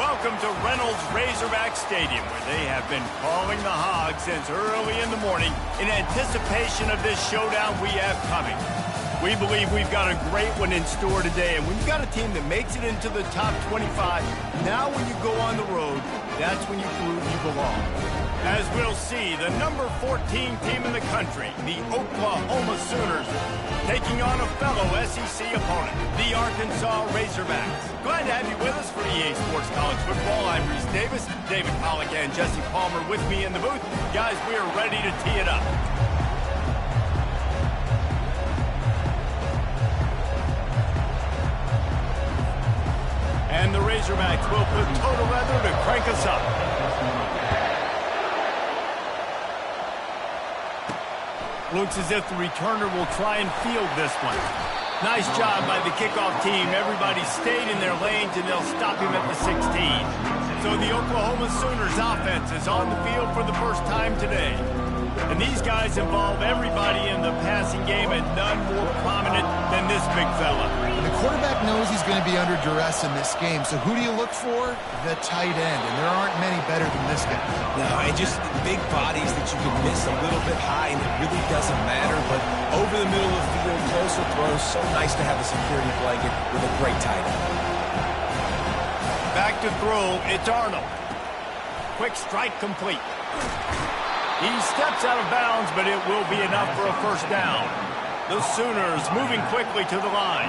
Welcome to Reynolds Razorback Stadium, where they have been calling the Hogs since early in the morning in anticipation of this showdown we have coming. We believe we've got a great one in store today, and when you've got a team that makes it into the top 25, now when you go on the road, that's when you prove you belong. As we'll see, the number 14 team in the country, the Oklahoma Sooners, taking on a fellow SEC opponent, the Arkansas Razorbacks. Glad to have you with us for EA Sports College Football. I'm Reese Davis, David Pollack and Jesse Palmer with me in the booth. Guys, we are ready to tee it up. And the Razorbacks will put total leather to crank us up. Looks as if the returner will try and field this one. Nice job by the kickoff team. Everybody stayed in their lanes, and they'll stop him at the 16. So the Oklahoma Sooners offense is on the field for the first time today. And these guys involve everybody in the passing game, and none more prominent than this big fella. The quarterback knows he's going to be under duress in this game, so who do you look for? The tight end, and there aren't many better than this guy. No, and just big bodies that you can miss a little bit high, and it really doesn't matter. But over the middle of the field, closer throws, so nice to have a security blanket with a great tight end. Back to throw, it's Arnold. Quick strike complete. He steps out of bounds, but it will be enough for a first down. The Sooners moving quickly to the line.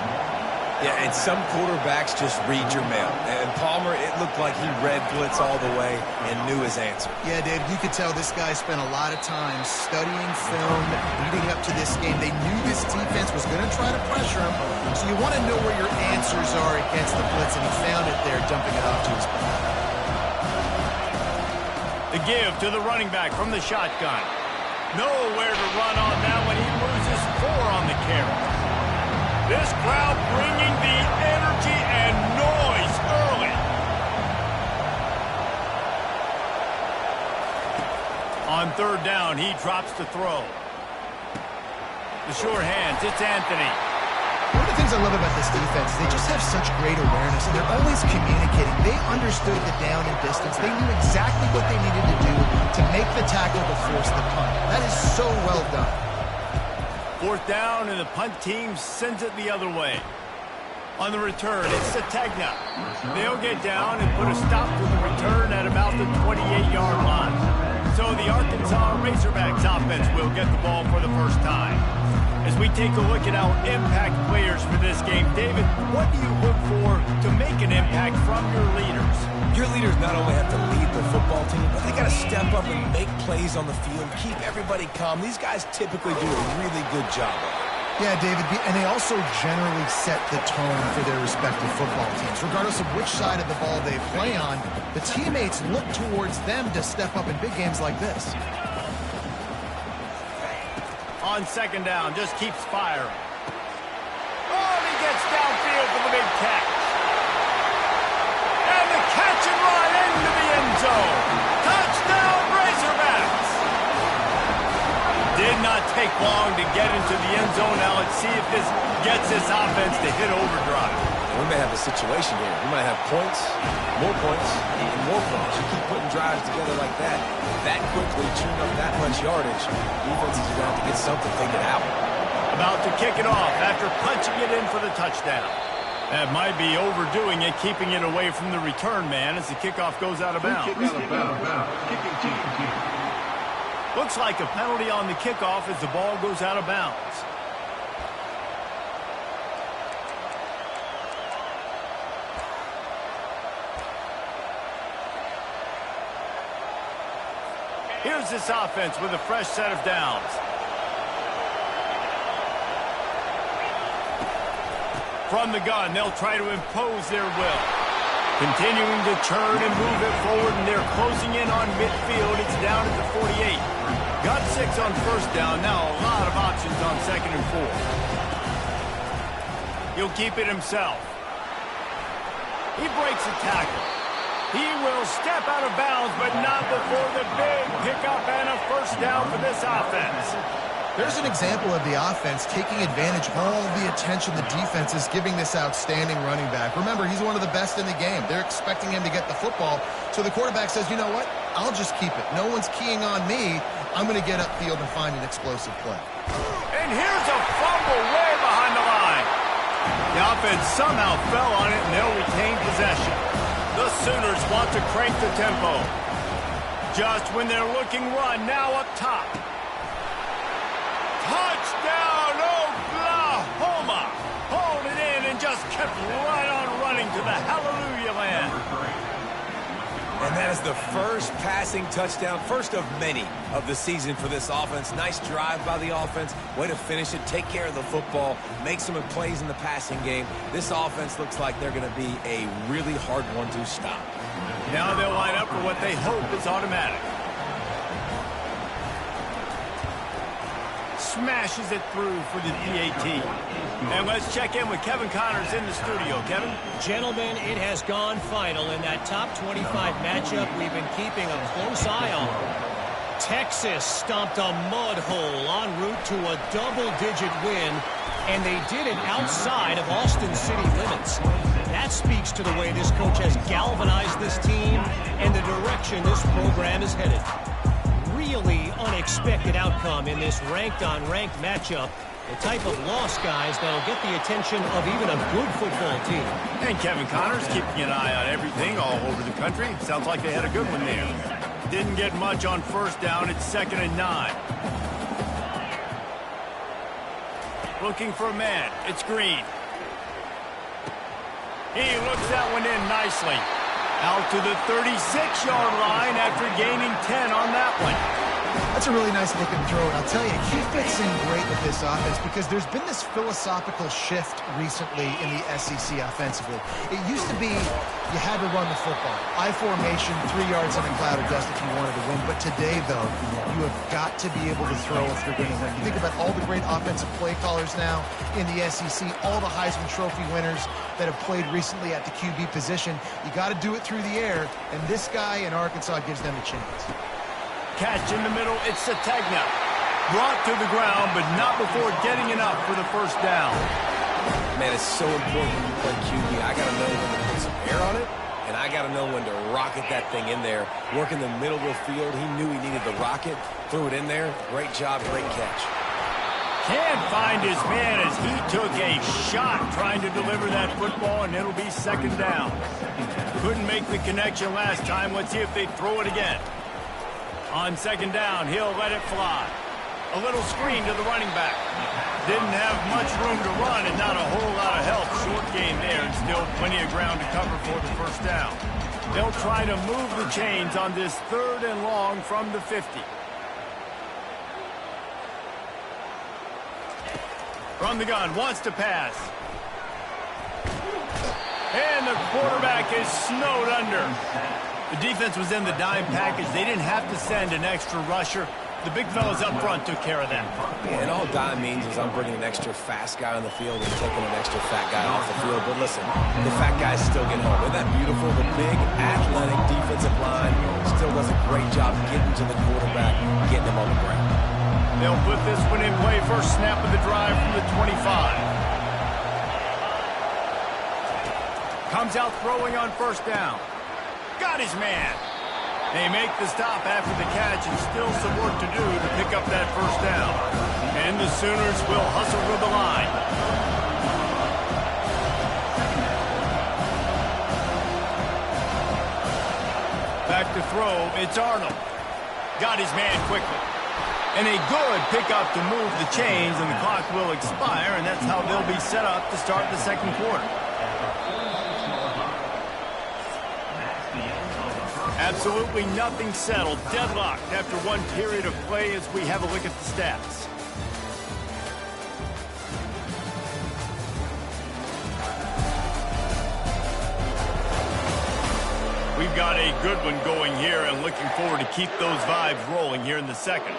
Yeah, and some quarterbacks just read your mail. And Palmer, it looked like he read blitz all the way and knew his answer. Yeah, Dave, you could tell this guy spent a lot of time studying film leading up to this game. They knew this defense was going to try to pressure him, so you want to know where your answers are against the blitz, and he found it there, dumping it off to his back. The give to the running back from the shotgun. Nowhere to run on that one. He loses 4 on the carry. This crowd bringing the energy and noise early. On third down, he drops to throw. The sure hands, it's Anthony. One of the things I love about this defense is they just have such great awareness, and they're always communicating. They understood the down and distance. They knew exactly what they needed to do to make the tackle to force the punt. That is so well done. Fourth down, and the punt team sends it the other way. On the return, it's Sategna. They'll get down and put a stop to the return at about the 28-yard line. So the Arkansas Razorbacks offense will get the ball for the first time. As we take a look at our impact players for this game, David, what do you look for to make an impact from your leaders? Your leaders not only have to lead the football team, but they got to step up and make plays on the field, keep everybody calm. These guys typically do a really good job of it. Yeah, David, and they also generally set the tone for their respective football teams. Regardless of which side of the ball they play on, the teammates look towards them to step up in big games like this. On second down, just keeps firing. Oh, and he gets downfield for the big catch. And the catch and run into the end zone. Touchdown, Razorbacks! Did not take long to get into the end zone. Now let's see if this gets this offense to hit overdrive. We may have a situation here. We might have points, and more points. You keep putting drives together like that quickly, chewing up that much yardage. Defenses are going to have to get something figured out. About to kick it off after punching it in for the touchdown. That might be overdoing it, keeping it away from the return man as the kickoff goes out of bounds. Looks like a penalty on the kickoff as the ball goes out of bounds. Here's this offense with a fresh set of downs. From the gun, they'll try to impose their will. Continuing to churn and move it forward, and they're closing in on midfield. It's down at the 48. Got 6 on first down. Now a lot of options on second and 4. He'll keep it himself. He breaks a tackle. He will step out of bounds, but not before the big pickup and a first down for this offense. There's an example of the offense taking advantage of all the attention the defense is giving this outstanding running back. Remember, he's one of the best in the game. They're expecting him to get the football. So the quarterback says, you know what? I'll just keep it. No one's keying on me. I'm going to get upfield and find an explosive play. And here's a fumble way behind the line. The offense somehow fell on it, and they'll retain possession. The Sooners want to crank the tempo. Just when they're looking run, now up top. Touchdown, Oklahoma! Hauled it in and just kept right on running to the hallelujah land. And that is the first passing touchdown, first of many of the season for this offense. Nice drive by the offense. Way to finish it, take care of the football, make some plays in the passing game. This offense looks like they're going to be a really hard one to stop. Now they'll line up for what they hope is automatic. Smashes it through for the PAT. And let's check in with Kevin Connors in the studio. Kevin? Gentlemen, it has gone final in that top 25 matchup we've been keeping a close eye on. Texas stomped a mud hole en route to a double-digit win, and they did it outside of Austin city limits. That speaks to the way this coach has galvanized this team and the direction this program is headed. Really unexpected outcome in this ranked-on-ranked matchup. The type of loss, guys, that'll get the attention of even a good football team. And Kevin Connors keeping an eye on everything all over the country. Sounds like they had a good one there. Didn't get much on first down. It's 2nd and 9. Looking for a man. It's Green. He looks that one in nicely. Out to the 36-yard line after gaining 10 on that one. That's a really nice looking throw, and I'll tell you, he fits in great with this offense because there's been this philosophical shift recently in the SEC offensively. It used to be you had to run the football. I formation, 3 yards in a cloud of dust if you wanted to win. But today, though, you have got to be able to throw if you're going to win. You think about all the great offensive play callers now in the SEC, all the Heisman Trophy winners that have played recently at the QB position. You got to do it through the air, and this guy in Arkansas gives them a chance. Catch in the middle, it's Sategna. Brought to the ground, but not before getting enough for the first down. Man, it's so important when you play QB. I got to know when to put some air on it, and I got to know when to rocket that thing in there. Work in the middle of the field. He knew he needed the rocket. Threw it in there. Great job, great catch. Can't find his man as he took a shot trying to deliver that football, and it'll be 2nd down. Couldn't make the connection last time. Let's see if they throw it again. On 2nd down, he'll let it fly. A little screen to the running back. Didn't have much room to run and not a whole lot of help. Short gain there and still plenty of ground to cover for the first down. They'll try to move the chains on this 3rd and long from the 50. From the gun, wants to pass. And the quarterback is snowed under. The defense was in the dime package. They didn't have to send an extra rusher. The big fellas up front took care of that. Yeah, and all dime means is I'm bringing an extra fast guy on the field and taking an extra fat guy off the field. But listen, the fat guys still get home. Isn't that beautiful? The big, athletic defensive line still does a great job getting to the quarterback, getting him on the ground. They'll put this one in play. First snap of the drive from the 25. Comes out throwing on first down. Got his man. They make the stop after the catch and still some work to do to pick up that first down. And the Sooners will hustle to the line. Back to throw, it's Arnold. Got his man quickly. And a good pickup to move the chains, and the clock will expire, and that's how they'll be set up to start the 2nd quarter. Absolutely nothing settled. Deadlocked after one period of play as we have a look at the stats. We've got a good one going here and looking forward to keep those vibes rolling here in the 2nd.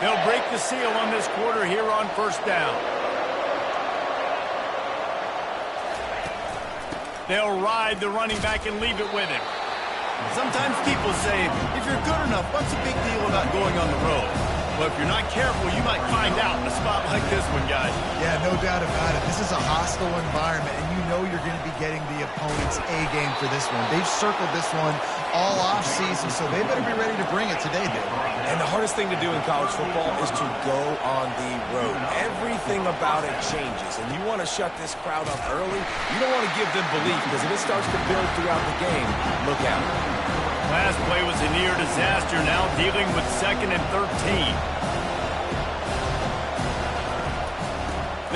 They'll break the seal on this quarter here on first down. They'll ride the running back and leave it with him. Sometimes people say, if you're good enough, what's the big deal about going on the road? Well, if you're not careful, you might find out in a spot like this one, guys. Yeah, no doubt about it. This is a hostile environment, and you know you're going to be getting the opponent's A-game for this one. They've circled this one all off-season, so they better be ready to bring it today, Dave. And the hardest thing to do in college football is to go on the road. Everything about it changes, and you want to shut this crowd up early. You don't want to give them belief, because if it starts to build throughout the game, look out. Last play was a near disaster, now dealing with 2nd and 13.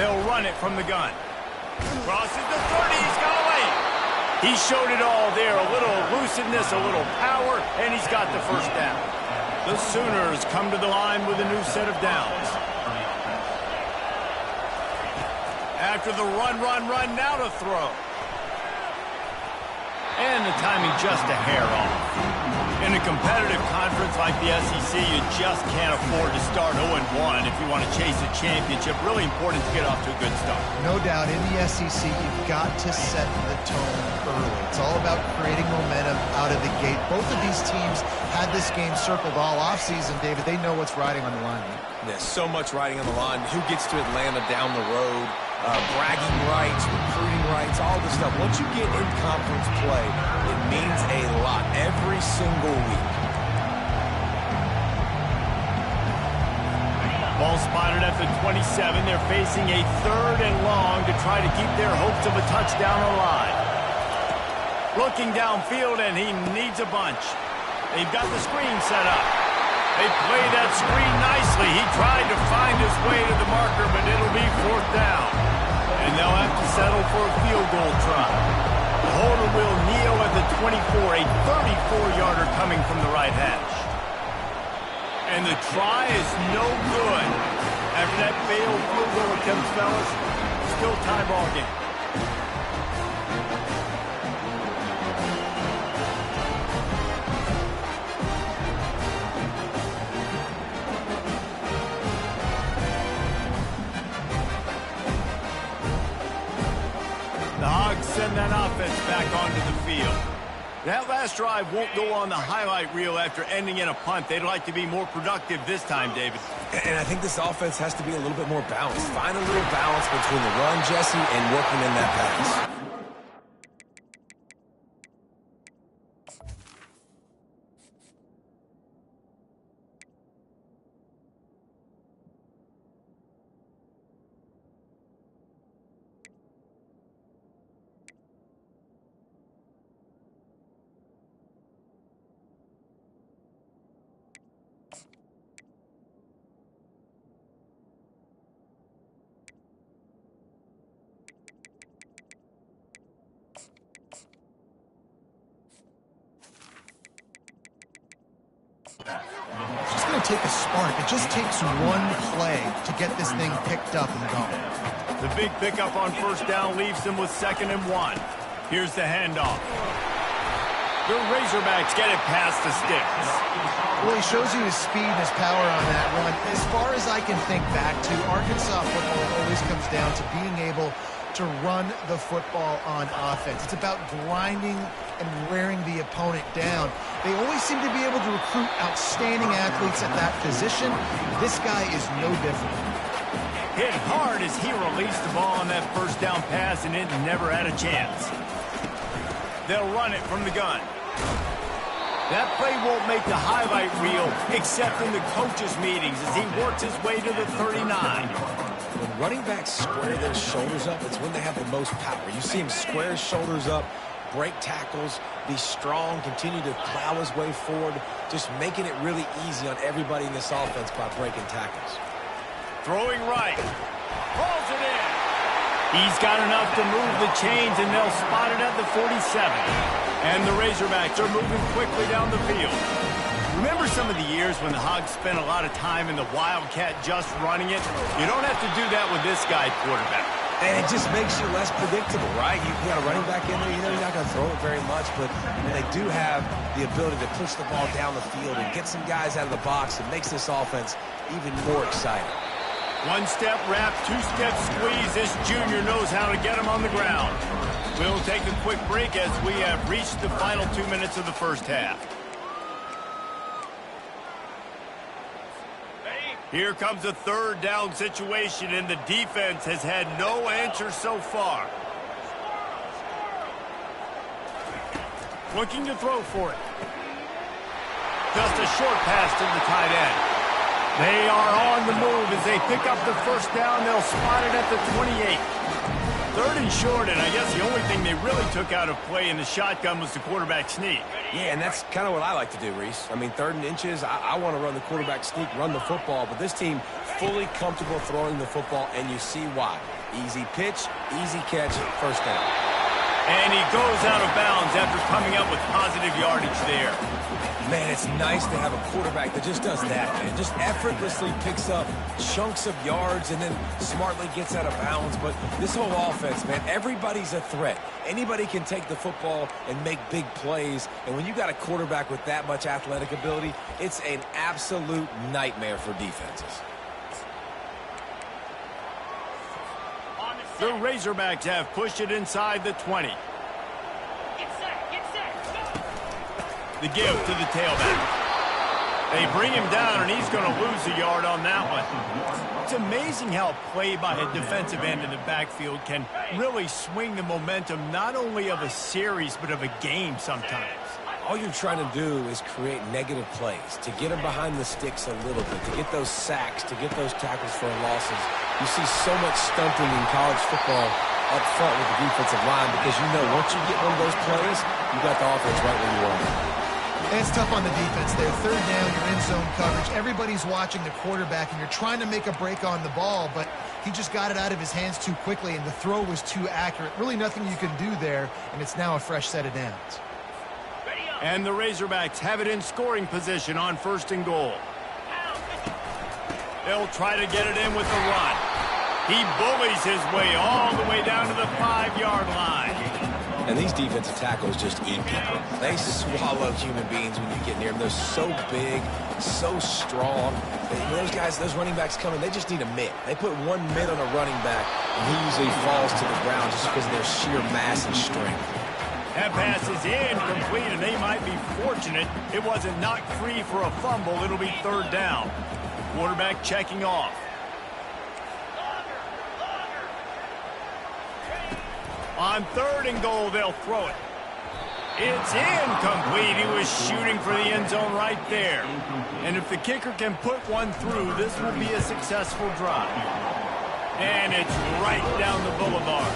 They'll run it from the gun. Crosses the 30, he's got away. He showed it all there, a little elusiveness, a little power, and he's got the first down. The Sooners come to the line with a new set of downs. After the run, now to throw. And the timing just a hair off. In a competitive conference like the SEC, you just can't afford to start 0-1 if you want to chase a championship. Really important to get off to a good start. No doubt, in the SEC, you've got to set the tone early. It's all about creating momentum out of the gate. Both of these teams had this game circled all offseason, David. They know what's riding on the line. There's so much riding on the line. Who gets to Atlanta down the road? Bragging rights, recruiting rights, all this stuff. Once you get in conference play, it means a lot every single week. Ball spotted at the 27. They're facing a 3rd and long to try to keep their hopes of a touchdown alive. Looking downfield, and he needs a bunch. They've got the screen set up. They play that screen nicely. He tried to find his way to the marker, but it'll be 4th down. And they'll have to settle for a field goal try. The holder will kneel at the 24, a 34-yarder coming from the right hash. And the try is no good. After that failed field goal attempt, fellas, still tie ball game. The Hogs send that offense back onto the field. That last drive won't go on the highlight reel after ending in a punt. They'd like to be more productive this time, David. And I think this offense has to be a little bit more balanced. Find a little balance between the run, Jesse, and working in that pass. It's just going to take a spark. It just takes one play to get this thing picked up and going. The big pickup on 1st down leaves them with 2nd and 1. Here's the handoff. The Razorbacks get it past the sticks. Well, he shows you his speed and his power on that run. As far as I can think back to, Arkansas football always comes down to being able to run the football on offense. It's about grinding and wearing the opponent down. They always seem to be able to recruit outstanding athletes at that position. This guy is no different. Hit hard as he released the ball on that 1st down pass, and it never had a chance. They'll run it from the gun. That play won't make the highlight reel except in the coaches' meetings as he works his way to the 39. When running backs square their shoulders up, it's when they have the most power. You see him square his shoulders up, break tackles, be strong, continue to plow his way forward, just making it really easy on everybody in this offense by breaking tackles. Throwing right. Pulls it in. He's got enough to move the chains, and they'll spot it at the 47. And the Razorbacks are moving quickly down the field. Remember some of the years when the Hogs spent a lot of time in the Wildcat just running it? You don't have to do that with this guy quarterback. And it just makes you less predictable, right? You've got a running back in there, you know you're not going to throw it very much, but when they do have the ability to push the ball down the field and get some guys out of the box, it makes this offense even more exciting. One-step wrap, two-step squeeze. This junior knows how to get him on the ground. We'll take a quick break as we have reached the final 2 minutes of the first half. Here comes a third down situation, and the defense has had no answer so far. Looking to throw for it. Just a short pass to the tight end. They are on the move as they pick up the first down. They'll spot it at the 28. Third and short, and I guess the only thing they really took out of play in the shotgun was the quarterback sneak. Yeah, and that's kind of what I like to do, Reese. I mean, 3rd and inches, I want to run the quarterback sneak, run the football, but this team fully comfortable throwing the football, and you see why. Easy pitch, easy catch, first down. And he goes out of bounds after coming up with positive yardage there. Man, it's nice to have a quarterback that just does that, man. Just effortlessly picks up chunks of yards and then smartly gets out of bounds. But this whole offense, man, everybody's a threat. Anybody can take the football and make big plays. And when you got a quarterback with that much athletic ability, it's an absolute nightmare for defenses. The Razorbacks have pushed it inside the 20. The give to the tailback. They bring him down, and he's going to lose a yard on that one. It's amazing how play by a defensive end in the backfield can really swing the momentum not only of a series but of a game sometimes. All you're trying to do is create negative plays, to get them behind the sticks a little bit, to get those sacks, to get those tackles for losses. You see so much stunting in college football up front with the defensive line because you know once you get one of those plays, you got the offense right where you want it. It's tough on the defense there. 3rd down, you're in zone coverage. Everybody's watching the quarterback, and you're trying to make a break on the ball, but he just got it out of his hands too quickly, and the throw was too accurate. Really nothing you can do there, and it's now a fresh set of downs. And the Razorbacks have it in scoring position on 1st and goal. They'll try to get it in with the run. He bullies his way all the way down to the 5-yard line. And these defensive tackles just eat people. They swallow human beings when you get near them. They're so big, so strong. Those guys, those running backs coming, they just need a mitt. They put one mitt on a running back, and he usually falls to the ground just because of their sheer mass and strength. That pass is incomplete, and they might be fortunate it wasn't knocked free for a fumble. It'll be 3rd down. Quarterback checking off. On 3rd and goal, they'll throw it. It's incomplete. He was shooting for the end zone right there. And if the kicker can put one through, this will be a successful drive. And it's right down the boulevard.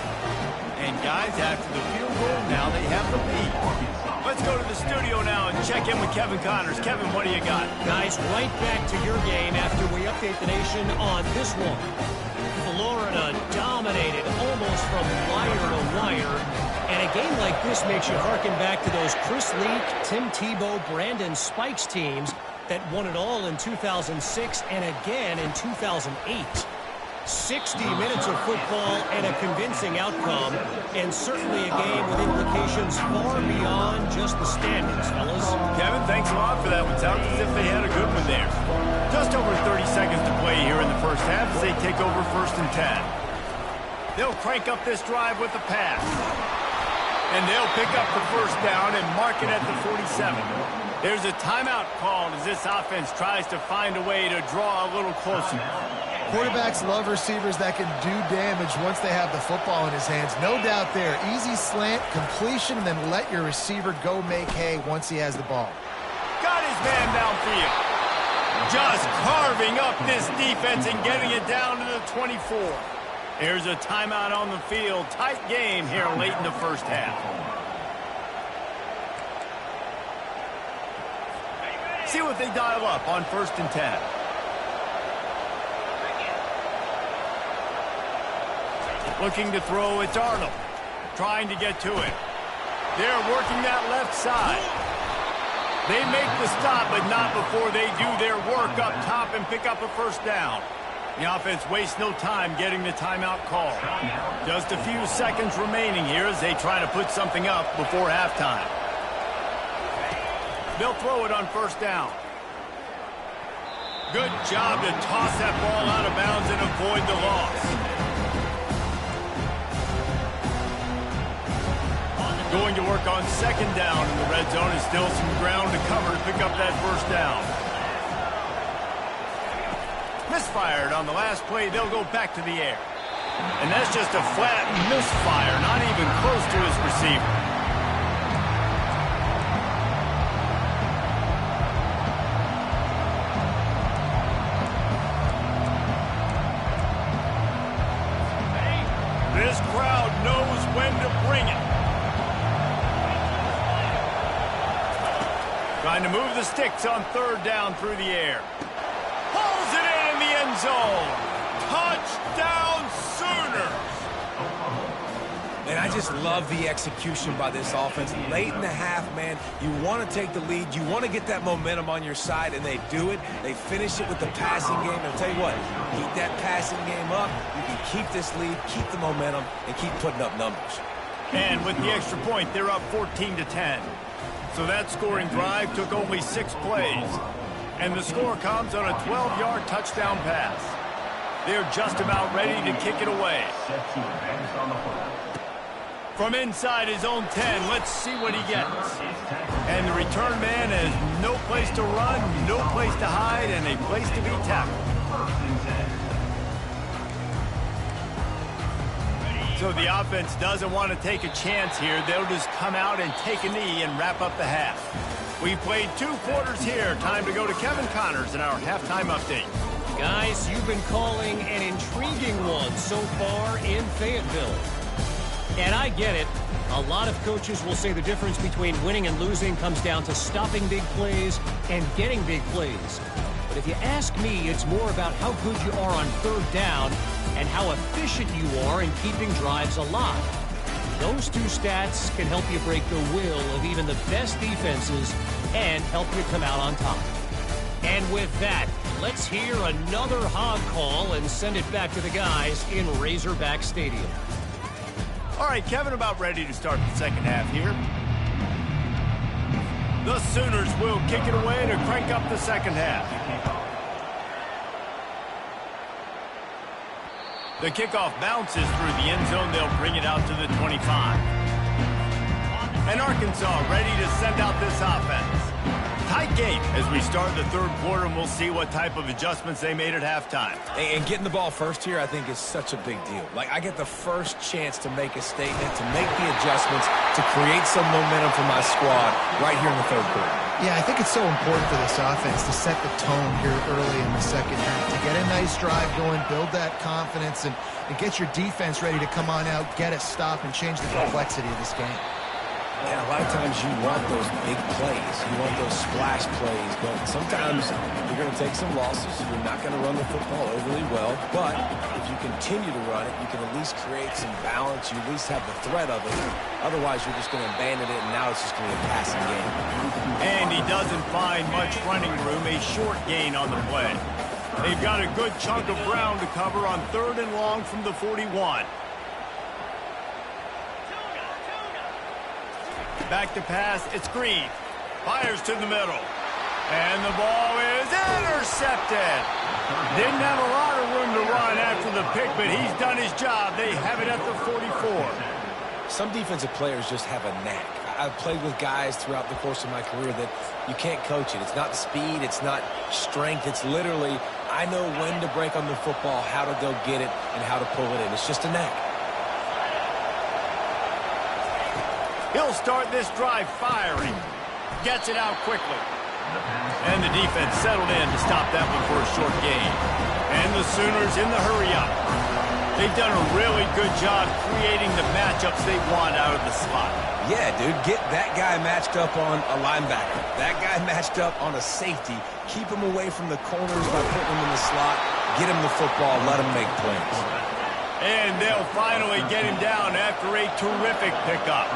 And guys, after the field goal, now they have the lead. Let's go to the studio now and check in with Kevin Connors. Kevin, what do you got? Guys, right back to your game after we update the nation on this one. Florida dominated almost from wire to wire. And a game like this makes you harken back to those Chris Leak, Tim Tebow, Brandon Spikes teams that won it all in 2006 and again in 2008. 60 minutes of football and a convincing outcome, and certainly a game with implications far beyond just the standings, fellas. Kevin, thanks a lot for that one. Sounds as if they had a good one there. Just over 30 seconds to play here in the first half as they take over 1st and 10. They'll crank up this drive with the pass. And they'll pick up the first down and mark it at the 47. There's a timeout called as this offense tries to find a way to draw a little closer. Quarterbacks love receivers that can do damage once they have the football in his hands. No doubt there. Easy slant, completion, and then let your receiver go make hay once he has the ball. Got his man downfield. Just carving up this defense and getting it down to the 24. There's a timeout on the field. Tight game here late in the first half. See what they dial up on 1st and 10. Looking to throw, it's Arnold. Trying to get to it. They're working that left side. They make the stop, but not before they do their work up top and pick up a first down. The offense wastes no time getting the timeout call. Just a few seconds remaining here as they try to put something up before halftime. They'll throw it on 1st down. Good job to toss that ball out of bounds and avoid the loss. Going to work on second down in the red zone, and still some ground to cover to pick up that first down. Misfired on the last play. They'll go back to the air. And that's just a flat misfire, not even close to his receiver. This crowd knows when to bring it. Trying to move the sticks on third down through the air. Pulls it in the end zone. Touchdown, Sooners! And I just love the execution by this offense. Late in the half, man, you want to take the lead. You want to get that momentum on your side, and they do it. They finish it with the passing game. And I'll tell you what, keep that passing game up. You can keep this lead, keep the momentum, and keep putting up numbers. And with the extra point, they're up 14-10. So that scoring drive took only 6 plays. And the score comes on a 12-yard touchdown pass. They're just about ready to kick it away. From inside his own 10, let's see what he gets. And the return man has no place to run, no place to hide, and a place to be tackled. So the offense doesn't want to take a chance here. They'll just come out and take a knee and wrap up the half. We played 2 quarters here. Time to go to Kevin Connors in our halftime update. Guys, you've been calling an intriguing one so far in Fayetteville. And I get it. A lot of coaches will say the difference between winning and losing comes down to stopping big plays and getting big plays. But if you ask me, it's more about how good you are on third down and how efficient you are in keeping drives alive. Those 2 stats can help you break the will of even the best defenses and help you come out on top. And with that, let's hear another hog call and send it back to the guys in Razorback Stadium. All right, Kevin, about ready to start the second half here. The Sooners will kick it away to crank up the second half. The kickoff bounces through the end zone. They'll bring it out to the 25. And Arkansas ready to send out this offense. Tight game as we start the third quarter, and we'll see what type of adjustments they made at halftime. And getting the ball first here, I think, is such a big deal. Like, I get the first chance to make a statement, to make the adjustments, to create some momentum for my squad right here in the third quarter. Yeah, I think it's so important for this offense to set the tone here early in the second half, to get a nice drive going, build that confidence, and get your defense ready to come on out, get a stop, and change the complexity of this game. And a lot of times you want those big plays. You want those splash plays. But sometimes you're going to take some losses. You're not going to run the football overly well. But if you continue to run it, you can at least create some balance. You at least have the threat of it. Otherwise, you're just going to abandon it, and now it's just going to be a passing game. And he doesn't find much running room. A short gain on the play. They've got a good chunk of ground to cover on third and long from the 41. Back to pass, it's Green. Fires to the middle. And the ball is intercepted. Didn't have a lot of room to run after the pick, but he's done his job. They have it at the 44. Some defensive players just have a knack. I've played with guys throughout the course of my career that you can't coach it. It's not speed, it's not strength. It's literally, I know when to break on the football, how to go get it, and how to pull it in. It's just a knack. He'll start this drive firing. Gets it out quickly. And the defense settled in to stop that one for a short gain. And the Sooners in the hurry-up. They've done a really good job creating the matchups they want out of the slot. Yeah, dude, get that guy matched up on a linebacker. That guy matched up on a safety. Keep him away from the corners by putting him in the slot. Get him the football. Let him make plays. And they'll finally get him down after a terrific pickup.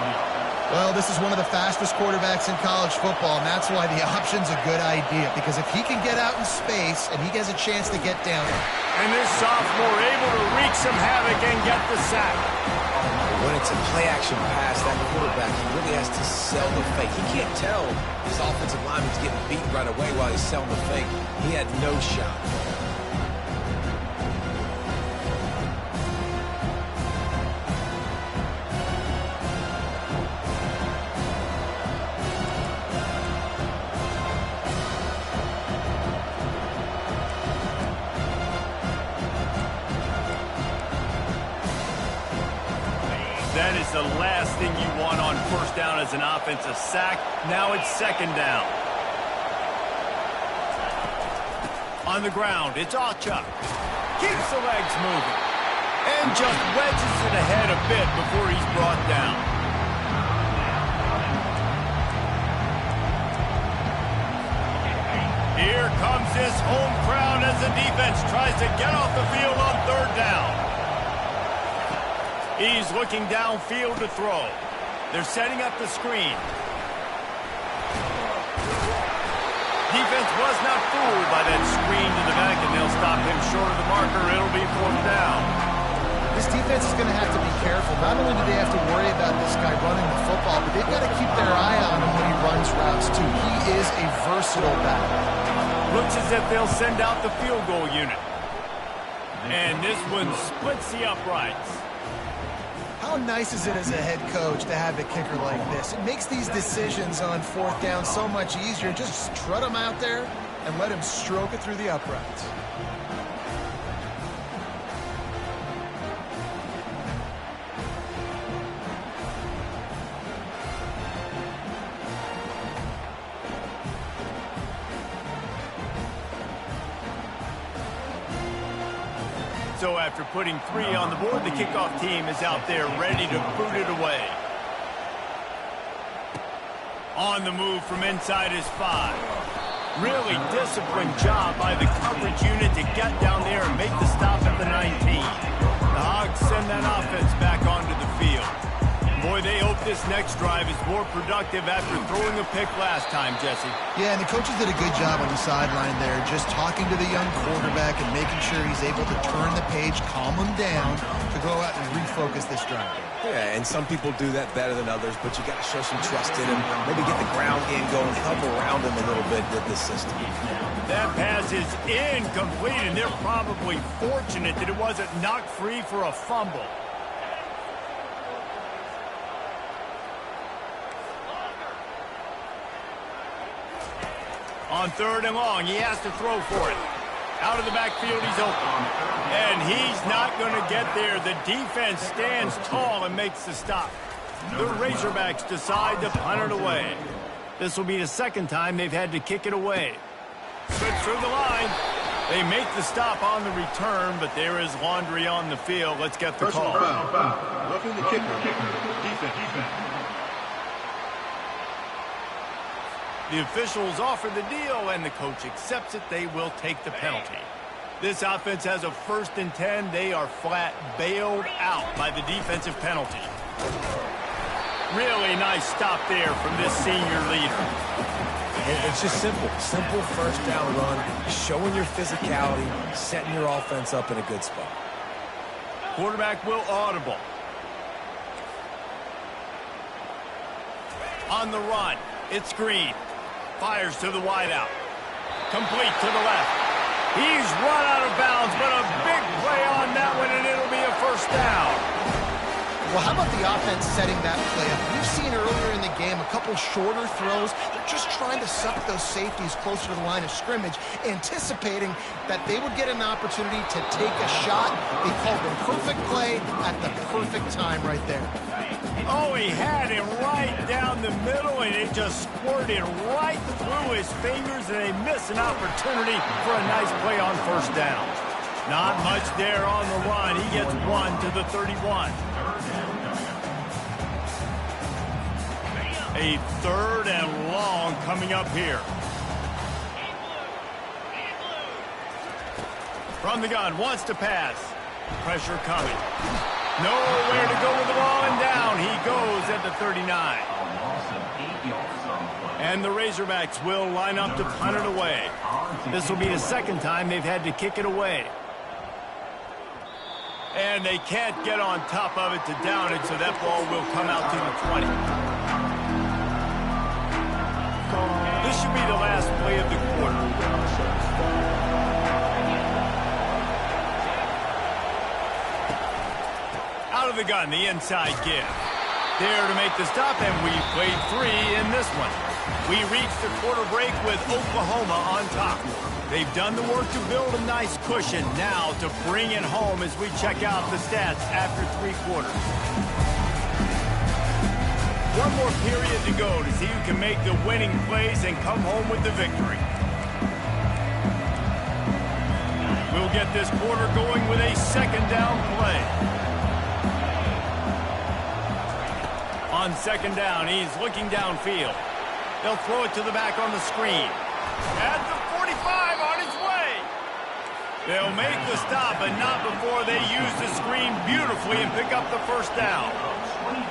Well, this is one of the fastest quarterbacks in college football, and that's why the option's a good idea, because if he can get out in space and he gets a chance to get down. And this sophomore able to wreak some havoc and get the sack. When it's a play-action pass, that quarterback, he really has to sell the fake. He can't tell his offensive lineman's getting beat right away while he's selling the fake. He had no shot. That is the last thing you want on first down as an offense, a sack. Now it's second down. On the ground, it's Chuck. Keeps the legs moving. And just wedges it ahead a bit before he's brought down. Here comes this home crowd as the defense tries to get off the field on third down. He's looking downfield to throw. They're setting up the screen. Defense was not fooled by that screen to the back, and they'll stop him short of the marker. It'll be fourth down. This defense is going to have to be careful. Not only do they have to worry about this guy running the football, but they've got to keep their eye on him when he runs routes, too. He is a versatile back. Looks as if they'll send out the field goal unit. And this one splits the uprights. How nice is it as a head coach to have a kicker like this? It makes these decisions on fourth down so much easier. Just strut him out there and let him stroke it through the uprights. So after putting 3 on the board, the kickoff team is out there ready to boot it away. On the move from inside his 5. Really disciplined job by the coverage unit to get down there and make the stop at the 19. The Hogs send that offense back onto the field. Boy, they hope this next drive is more productive after throwing a pick last time, Jesse. Yeah, and the coaches did a good job on the sideline there, just talking to the young quarterback and making sure he's able to turn the page, calm him down, to go out and refocus this drive. Yeah, and some people do that better than others, but you got to show some trust in him. Maybe get the ground game going, help around him a little bit with this system. That pass is incomplete, and they're probably fortunate that it wasn't knocked free for a fumble. On third and long, he has to throw for it. Out of the backfield, he's open. And he's not going to get there. The defense stands tall and makes the stop. The Razorbacks decide to punt it away. This will be the second time they've had to kick it away. Slips through the line. They make the stop on the return, but there is laundry on the field. Let's get the call. Roughing the kicker. Defense. The officials offer the deal, and the coach accepts it. They will take the penalty. This offense has a 1st and 10. They are flat bailed out by the defensive penalty. Really nice stop there from this senior leader. It's just simple. Simple first down run, showing your physicality, setting your offense up in a good spot. Quarterback will audible. On the run, it's Green. Fires to the wideout. Complete to the left. He's run out of bounds, but a big play on that one, and it'll be a first down. Well, how about the offense setting that play up? We've seen earlier in the game a couple shorter throws. They're just trying to suck those safeties closer to the line of scrimmage, anticipating that they would get an opportunity to take a shot. They called the perfect play at the perfect time right there. Oh, he had him right down the middle, and it just squirted right through his fingers, and they miss an opportunity for a nice play on first down. Not much there on the run. He gets 1 to the 31. A 3rd and long coming up here. From the gun, wants to pass. Pressure coming. Nowhere to go with the ball, and down he goes at the 39. And the Razorbacks will line up to punt it away. This will be the second time they've had to kick it away. And they can't get on top of it to down it, so that ball will come out to the 20. This should be the last play of the quarter. Out of the gun, the inside give. There to make the stop, and we played 3 in this one. We reached the quarter break with Oklahoma on top. They've done the work to build a nice cushion. Now to bring it home as we check out the stats after 3 quarters. One more period to go to see who can make the winning plays and come home with the victory. We'll get this quarter going with a second down play. On second down, he's looking downfield. They'll throw it to the back on the screen. At the 45 on his way. They'll make the stop, but not before they use the screen beautifully and pick up the first down.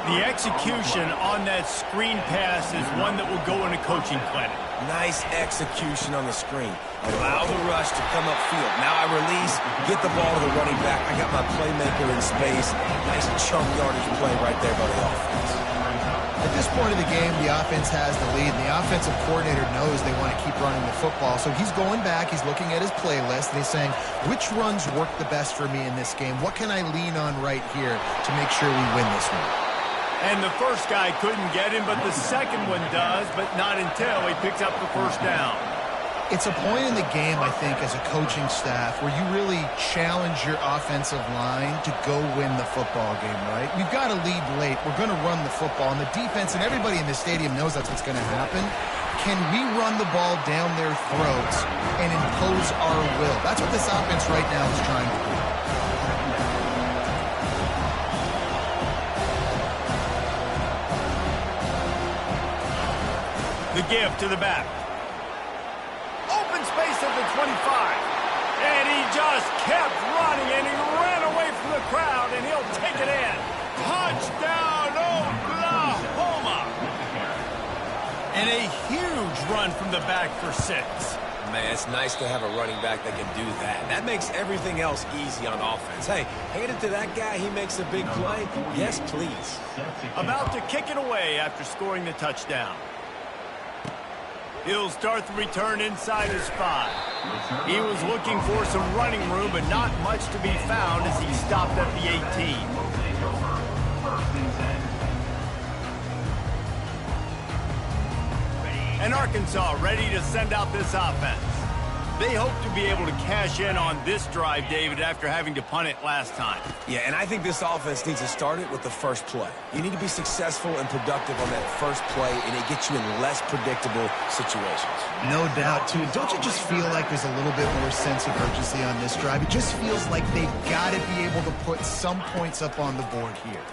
The execution on that screen pass is one that will go in a coaching clinic. Nice execution on the screen. Allow the rush to come upfield. Now I release, get the ball to the running back. I got my playmaker in space. Nice chunk yardage play right there by the offense. At this point of the game, the offense has the lead, and the offensive coordinator knows they want to keep running the football. So he's going back, he's looking at his playlist, and he's saying, which runs work the best for me in this game? What can I lean on right here to make sure we win this one? And the first guy couldn't get him, but the second one does, but not until he picks up the first down. It's a point in the game, I think, as a coaching staff, where you really challenge your offensive line to go win the football game, right? We've got to lead late. We're going to run the football. And the defense and everybody in the stadium knows that's what's going to happen. Can we run the ball down their throats and impose our will? That's what this offense right now is trying to do. The give to the back. Open space at the 25. And he just kept running, and he ran away from the crowd, and he'll take it in. Touchdown, Oklahoma! And a huge run from the back for 6. Man, it's nice to have a running back that can do that. That makes everything else easy on offense. Hey, hand it to that guy, he makes a big play. Yes, please. About to kick it away after scoring the touchdown. He'll start the return inside his 5. He was looking for some running room, but not much to be found as he stopped at the 18. And Arkansas ready to send out this offense. They hope to be able to cash in on this drive, David, after having to punt it last time. Yeah, and I think this offense needs to start it with the first play. You need to be successful and productive on that first play, and it gets you in less predictable situations. No doubt, too. Don't you just feel like there's a little bit more sense of urgency on this drive? It just feels like they've got to be able to put some points up on the board here.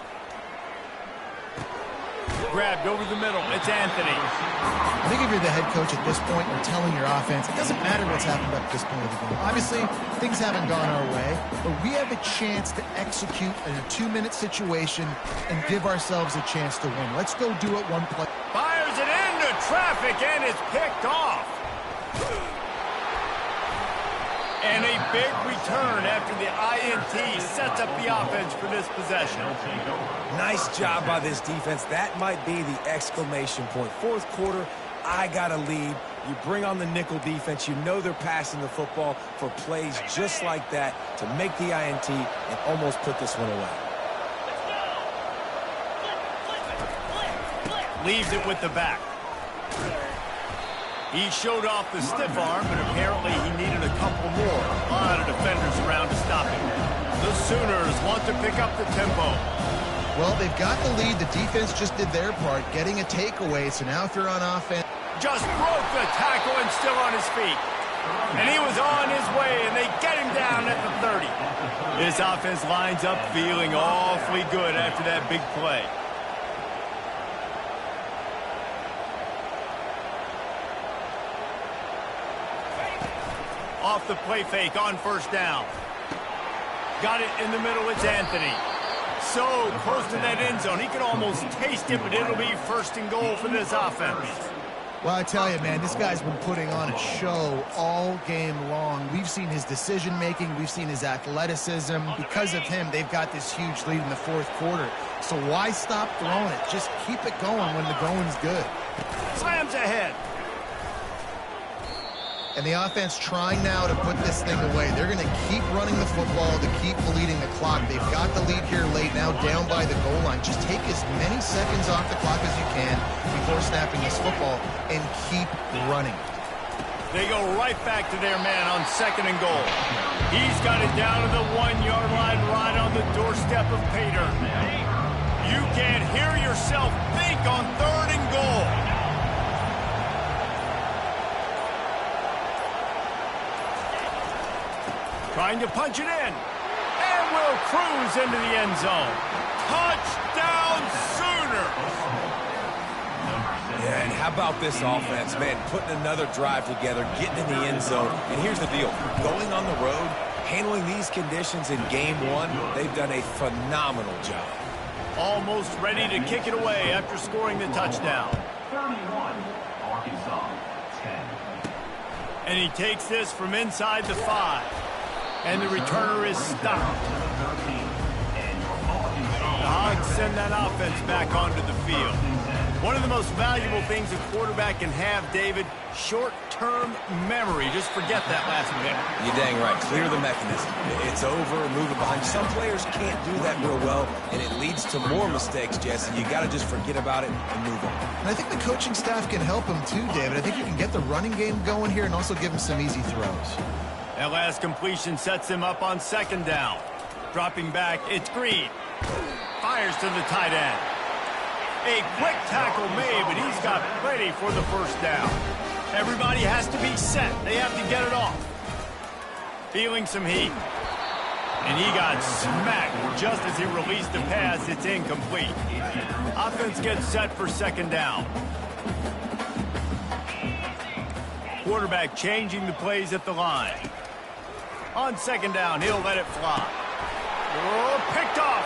Grabbed over the middle. It's Anthony. I think if you're the head coach at this point, you're telling your offense, it doesn't matter what's happened up at this point of the game. Obviously, things haven't gone our way, but we have a chance to execute in a 2-minute situation and give ourselves a chance to win. Let's go do it one play. Fires it into traffic, and it's picked off. And a big return after the INT sets up the offense for this possession. Nice job by this defense. That might be the exclamation point. Fourth quarter, I got a lead. You bring on the nickel defense. You know they're passing the football for plays just like that to make the INT and almost put this one away. Leaves it with the back. He showed off the stiff arm, but apparently he needed a couple more. A lot of defenders around to stop him. The Sooners want to pick up the tempo. Well, they've got the lead. The defense just did their part, getting a takeaway. So now if they're on offense. Just broke the tackle and still on his feet. And he was on his way, and they get him down at the 30. This offense lines up feeling awfully good after that big play. Off the play fake on first down. Got it in the middle. It's Anthony. So close to that end zone. He can almost taste it, but it'll be first and goal for this offense. Well, I tell you, man, this guy's been putting on a show all game long. We've seen his decision-making. We've seen his athleticism. Because of him, they've got this huge lead in the fourth quarter. So why stop throwing it? Just keep it going when the going's good. Slams ahead. And the offense trying now to put this thing away. They're going to keep running the football to keep bleeding the clock. They've got the lead here late, now down by the goal line. Just take as many seconds off the clock as you can before snapping this football and keep running. They go right back to their man on 2nd and goal. He's got it down to the 1-yard line right on the doorstep of Pater. You can't hear yourself think on 3rd and goal. Trying to punch it in. And will cruise into the end zone. Touchdown Sooners! Yeah, and how about this offense, man, putting another drive together, getting in the end zone. And here's the deal. Going on the road, handling these conditions in game 1, they've done a phenomenal job. Almost ready to kick it away after scoring the touchdown. 31, Arkansas, 10. And he takes this from inside the 5. And the returner is stopped. The Hogs send that offense back onto the field. One of the most valuable things a quarterback can have, David, short-term memory. Just forget that last minute. You're dang right. Clear the mechanism. It's over, move it behind. Some players can't do that real well, and it leads to more mistakes, Jesse. You got to just forget about it and move on. And I think the coaching staff can help him too, David. I think you can get the running game going here and also give him some easy throws. That last completion sets him up on 2nd down. Dropping back, it's Green. Fires to the tight end. A quick tackle made, but he's got plenty for the 1st down. Everybody has to be set. They have to get it off. Feeling some heat. And he got smacked just as he released the pass. It's incomplete. Offense gets set for 2nd down. Quarterback changing the plays at the line. On 2nd down, he'll let it fly. Oh, picked off.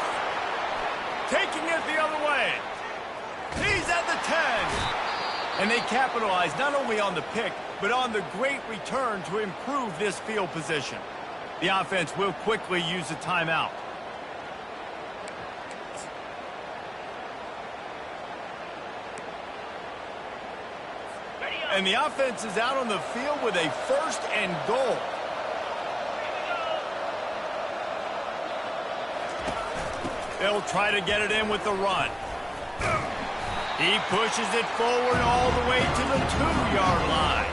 Taking it the other way. He's at the 10. And they capitalize not only on the pick, but on the great return to improve this field position. The offense will quickly use a timeout. And the offense is out on the field with a 1st and goal. They'll try to get it in with the run. He pushes it forward all the way to the 2-yard line.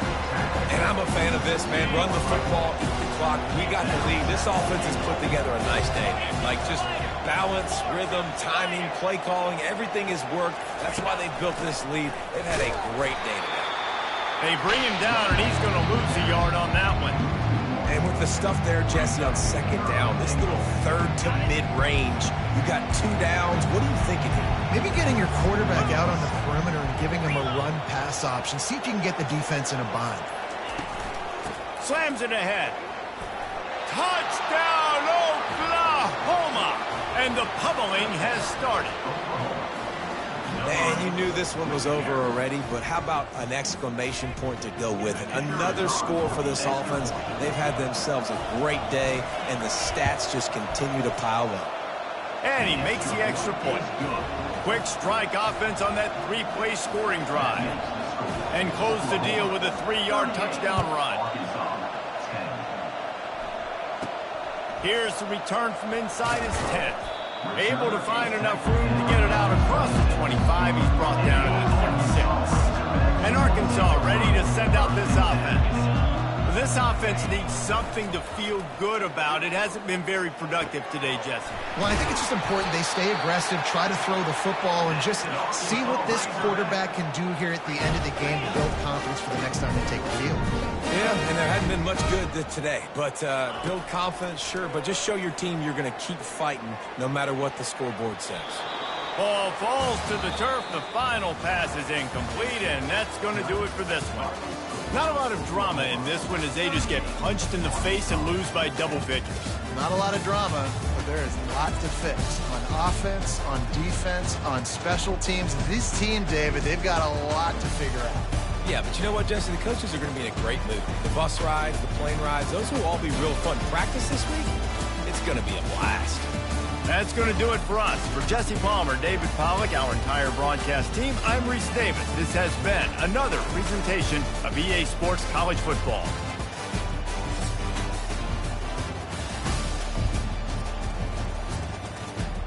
And I'm a fan of this, man. Run the football, eat the clock. We got the lead. This offense has put together a nice day. Like just balance, rhythm, timing, play calling, everything has worked. That's why they built this lead. They've had a great day today. They bring him down, and he's going to lose a yard on that one. And with the stuff there, Jesse, on 2nd down, this little 3rd to mid-range, you got 2 downs. What are you thinking here? Maybe getting your quarterback out on the perimeter and giving him a run-pass option. See if you can get the defense in a bind. Slams it ahead. Touchdown, Oklahoma! And the pummeling has started. Man, you knew this one was over already, but how about an exclamation point to go with it? Another score for this offense. They've had themselves a great day, and the stats just continue to pile up. And he makes the extra point. Quick strike offense on that 3-play scoring drive. And close the deal with a 3-yard touchdown run. Here's the return from inside his 10. Able to find enough room to get it out across the 25. He's brought down to the 26. And Arkansas ready to send out this offense. This offense needs something to feel good about. It hasn't been very productive today, Jesse. Well, I think it's just important they stay aggressive, try to throw the football, and just see what this quarterback can do here at the end of the game to build confidence for the next time they take the field. Yeah, and there hadn't been much good today. But build confidence, sure, but just show your team you're going to keep fighting no matter what the scoreboard says. Ball falls to the turf. The final pass is incomplete, and that's going to do it for this one. Not a lot of drama in this one as they just get punched in the face and lose by double digits. Not a lot of drama, but there is a lot to fix on offense, on defense, on special teams. This team, David, they've got a lot to figure out. Yeah, but you know what, Jesse? The coaches are going to be in a great mood. The bus rides, the plane rides, those will all be real fun. Practice this week, it's going to be a blast. That's going to do it for us. For Jesse Palmer, David Pollack, our entire broadcast team, I'm Reese Davis. This has been another presentation of EA Sports College Football.